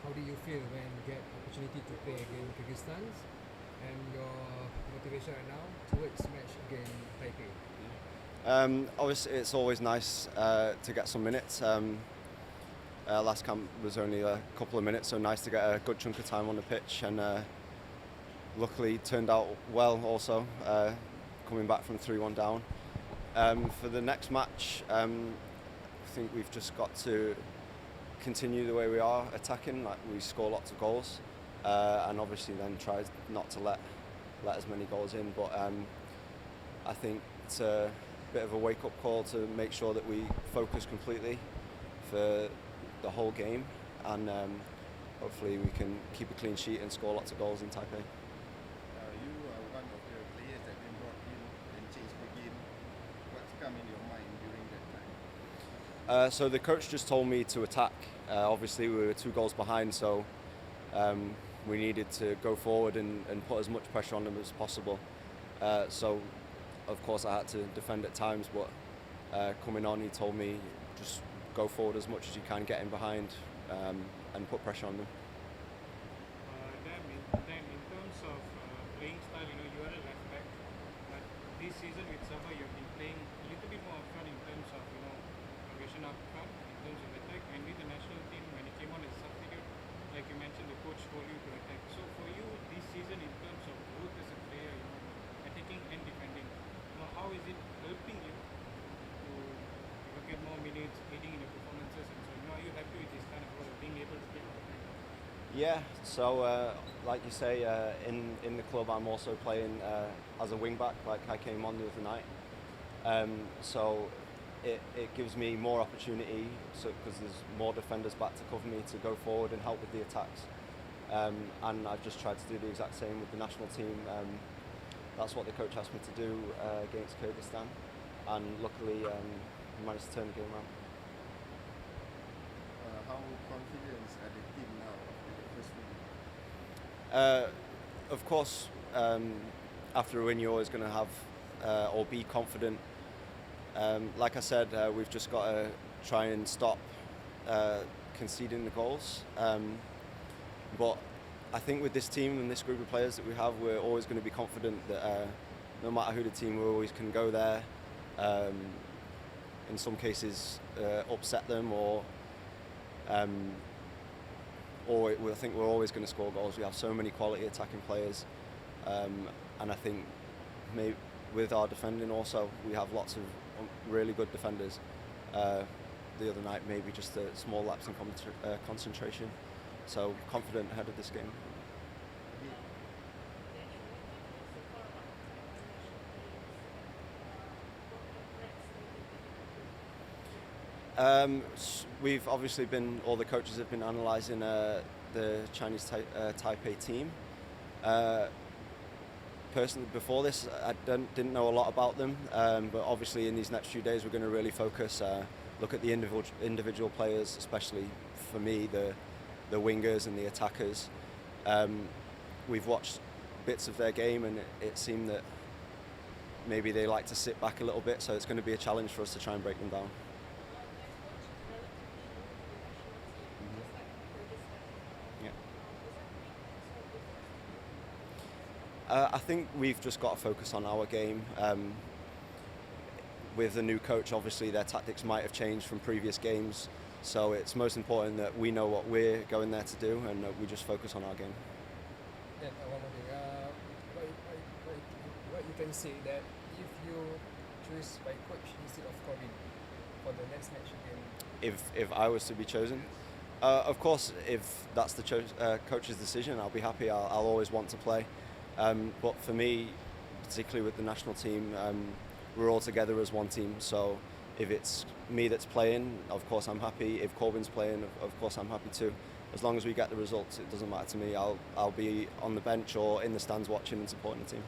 how do you feel when you get opportunity to play against Kyrgyzstan, and your motivation right now towards match against Taipei? Obviously, it's always nice to get some minutes. Last camp was only a couple of minutes, so nice to get a good chunk of time on the pitch, and luckily turned out well also, coming back from 3-1 down. For the next match, I think we've just got to continue the way we are attacking, like we score lots of goals, and obviously then try not to let as many goals in, but I think it's a bit of a wake-up call to make sure that we focus completely for the whole game, and hopefully we can keep a clean sheet and score lots of goals in Taipei. You are one of the players that been brought in and changed the game. What's come in your mind during that time? So the coach just told me to attack. Obviously we were 2 goals behind, so we needed to go forward and put as much pressure on them as possible. So of course I had to defend at times, but coming on he told me just go forward as much as you can, get in behind and put pressure on them. Then in terms of playing style, you are a left back, but this season with Sabah you've been playing a little bit more upfront in terms of progression up front, in terms of attack, and with the national team when you came on as a substitute, like you mentioned, the coach told you to attack. So for you this season in terms of both as a player, attacking and defending, how is it helping you to get more minutes, aiding in your performances, and so are you happy with this kind of role, being able to play all the time? Yeah, so like you say, in the club I'm also playing as a wing back, like I came on the other night. So it gives me more opportunity, because there's more defenders back to cover me, to go forward and help with the attacks. And I've just tried to do the exact same with the national team. That's what the coach asked me to do against Kyrgyzstan, and luckily managed to turn the game around. How confident are the team now after the first win? Of course, after a win you're always going to have or be confident. Like I said, we've just got to try and stop conceding the goals. But I think with this team and this group of players that we have, we're always going to be confident that no matter who the team, we always can go there. In some cases, upset them, or I think we're always going to score goals. We have so many quality attacking players, and I think maybe with our defending also, we have lots of really good defenders. The other night, maybe just a small lapse in concentration. So confident ahead of this game. We've obviously all the coaches have been analysing the Chinese Taipei team. Personally, before this, I didn't know a lot about them, but obviously in these next few days we're going to really focus, look at the individual players, especially for me, the wingers and the attackers. We've watched bits of their game, and it seemed that maybe they like to sit back a little bit, so it's going to be a challenge for us to try and break them down. I think we've just got to focus on our game. With the new coach, obviously their tactics might have changed from previous games, so it's most important that we know what we're going there to do, and we just focus on our game. Yeah, one more thing. What you can say that if you choose by coach instead of Corbin for the next match again? If I was to be chosen, of course, if that's the coach's decision, I'll be happy. I'll always want to play. But for me, particularly with the national team, we're all together as one team. So if it's me that's playing, of course I'm happy. If Corbin's playing, of course I'm happy too. As long as we get the results, it doesn't matter to me. I'll be on the bench or in the stands watching and supporting the team.